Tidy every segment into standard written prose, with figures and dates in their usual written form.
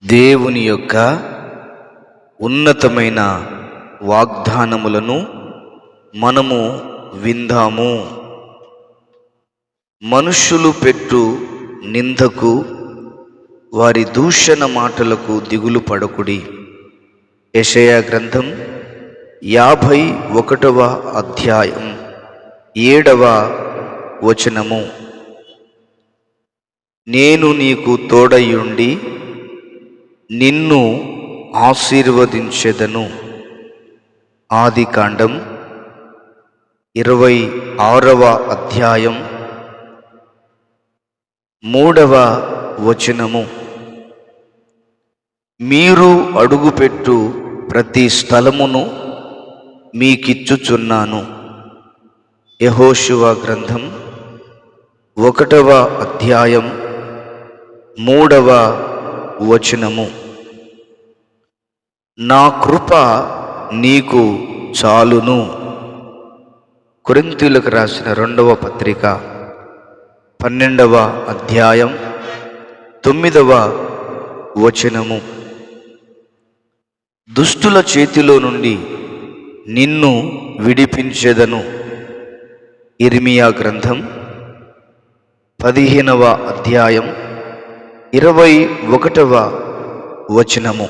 దేవుని యొక్క ఉన్నతమైన వాగ్దానములను మనము విందాము. మనుష్యులు పెట్టు నిందకు, వారి దూషణ మాటలకు దిగులు పడకుడి. యెషయా గ్రంథం 51వ అధ్యాయం 7వ వచనము. నేను నీకు తోడయుండి నిన్ను ఆశీర్వదించెదను. ఆదికాండం 26వ అధ్యాయం 3వ వచనము. మీరు అడుగుపెట్టు ప్రతి స్థలమును మీకిచ్చుచున్నాను. యెహోషువ గ్రంథం 1వ అధ్యాయం 3వ వచనము. నా కృప నీకు చాలును. కొరింథీయులకు రాసిన 2వ పత్రిక 12వ అధ్యాయం 9వ వచనము. దుష్టుల చేతిలో నుండి నిన్ను విడిపించెదను. యిర్మీయా గ్రంథం 15వ అధ్యాయం 21వ వచనము.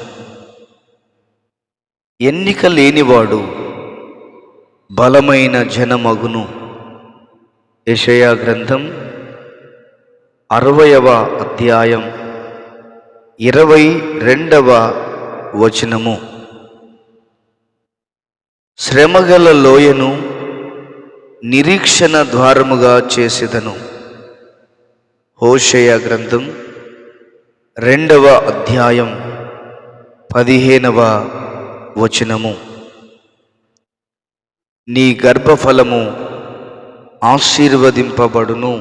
ఎన్నిక లేనివాడు బలమైన జనమగును. యెషయా గ్రంథం 60వ అధ్యాయం 22వ వచనము. శ్రమగల లోయను నిరీక్షణ ద్వారముగా చేసెదను. హోషేయ గ్రంథం 2వ అధ్యాయం 15వ వచనము. నీ గర్భఫలము ఆశీర్వదింపబడును.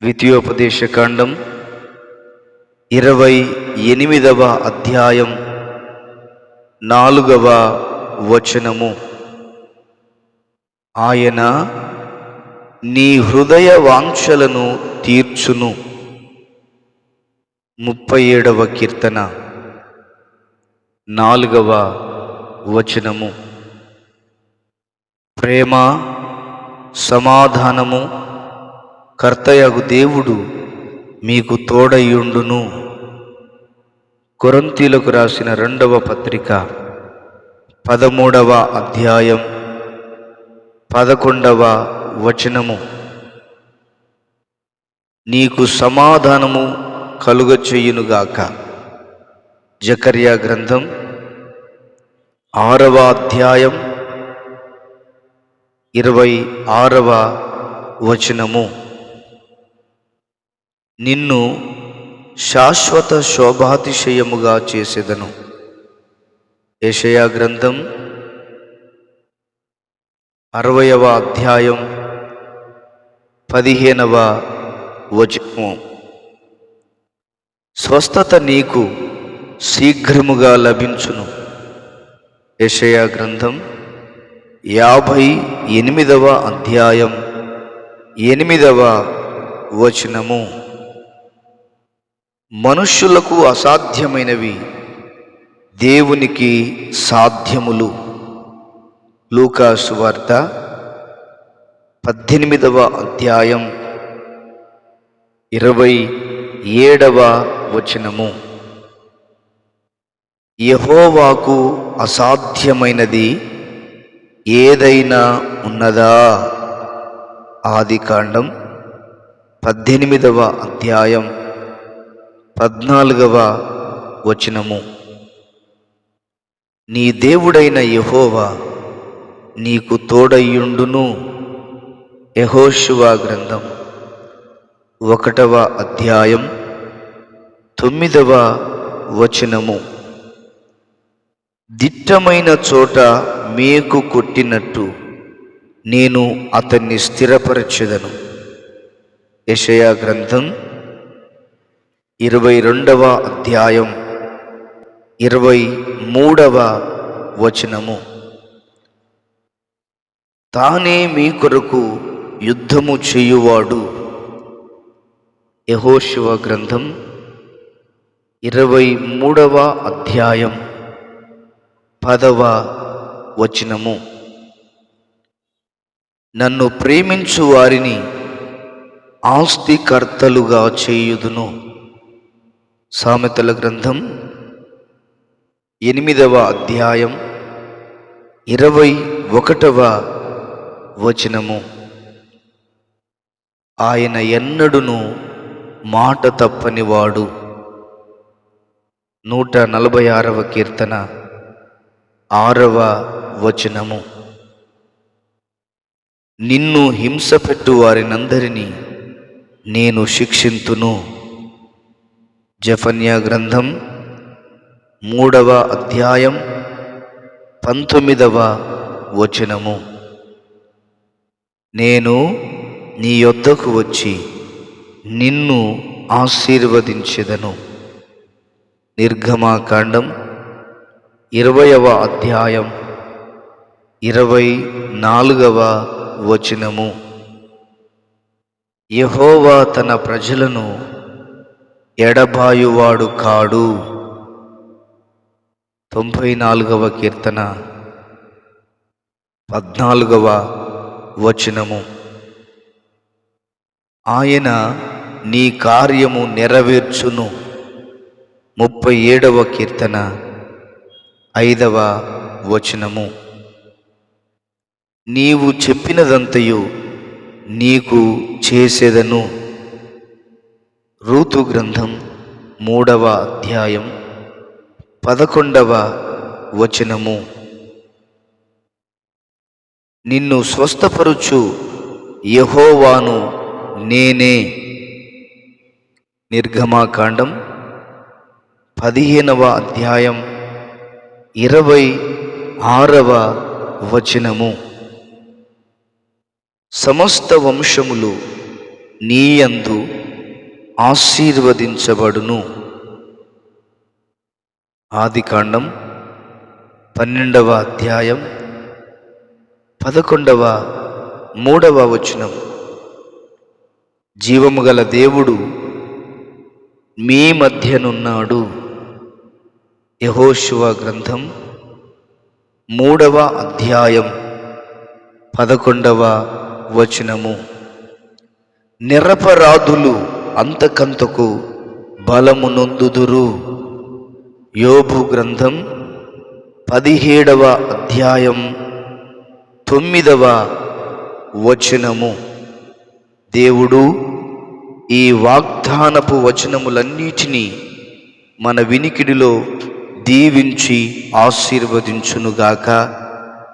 ద్వితీయోపదేశకాండం 28వ అధ్యాయం 4వ వచనము. ఆయన నీ హృదయ వాంఛలను తీర్చును. 37వ కీర్తన 4వ వచనము. ప్రేమ, సమాధానము కర్తయగు దేవుడు మీకు తోడయుండును. కొరింథీయులకు రాసిన 2వ పత్రిక 13వ అధ్యాయం 11వ వచనము. నీకు సమాధానము కలుగచేయునుగాక. జకర్యా గ్రంథం 6వ అధ్యాయం 26వ వచనము. నిన్ను శాశ్వత శోభాతిశయముగా చేసెదను. యెషయా గ్రంథం 60వ అధ్యాయం 15వ వచనము. స్వస్థత నీకు శీఘ్రముగా లభించును. యెషయా గ్రంథం 58వ అధ్యాయం 8వ వచనము. మనుష్యులకు అసాధ్యమైనవి దేవునికి సాధ్యములు. లూకా సువార్త 18వ అధ్యాయం 27వ వచనము. యెహోవాకు అసాధ్యమైనది ఏదైనా ఉన్నదా? ఆదికాండం 18వ అధ్యాయం 14వ వచనము. నీ దేవుడైన యెహోవా నీకు తోడయ్యుండును. యెహోషువ గ్రంథం 1వ అధ్యాయం 9వ వచనము. దిట్టమైన చోట మేకు కొట్టినట్టు నేను అతన్ని స్థిరపరచెదను. యెషయా గ్రంథం 22వ అధ్యాయం 23వ వచనము. తానే మీ కొరకు యుద్ధము చేయువాడు. యెహోషువ గ్రంథం 23వ అధ్యాయం 10వ వచనము. నన్ను ప్రేమించు వారిని ఆస్తికర్తలుగా చేయుదును. సామెతల గ్రంథం 8వ అధ్యాయం 21వ వచనము. ఆయన ఎన్నడును మాట తప్పనివాడు. 146వ కీర్తన 6వ వచనము. నిన్ను హింసపెట్టు వారినందరినీ నేను శిక్షింతును. జెఫన్యా గ్రంథం 3వ అధ్యాయం 19వ వచనము. నేను నీ యొద్దకు వచ్చి నిన్ను ఆశీర్వదించెదను. నిర్గమాకాండం 20వ అధ్యాయం 24వ వచనము. యెహోవా తన ప్రజలను ఎడబాయువాడు కాడు. 94వ కీర్తన 14వ వచనము. ఆయన నీ కార్యము నెరవేర్చును. 37వ కీర్తన 5వ వచనము. నీవు చెప్పినదంతయు నీకు చేసేదను. రూతు గ్రంథం 3వ అధ్యాయం 11వ వచనము. నిన్ను స్వస్థపరుచు యెహోవాను నేనే. నిర్గమాకాండం 15వ అధ్యాయం 26వ వచనము. సమస్త వంశములు నీయందు ఆశీర్వదించబడును. ఆదికాండం 12వ అధ్యాయం 3వ వచనం. జీవము గల దేవుడు మీ మధ్యనున్నాడు. యెహోషువ గ్రంథం 3వ అధ్యాయం 11వ వచనము. నిరపరాధులు అంతకంతకు బలము నొందుదురు. యోబు గ్రంథం 17వ అధ్యాయం 9వ వచనము. దేవుడు ఈ వాగ్దానపు వచనములన్నిటినీ మన వినికిడిలో దీవించి ఆశీర్వదించునుగాక.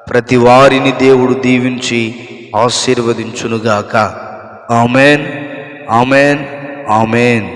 ప్రతి వారిని దేవుడు దీవించి ఆశీర్వదించునుగాక. ఆమేన్, ఆమేన్, ఆమేన్.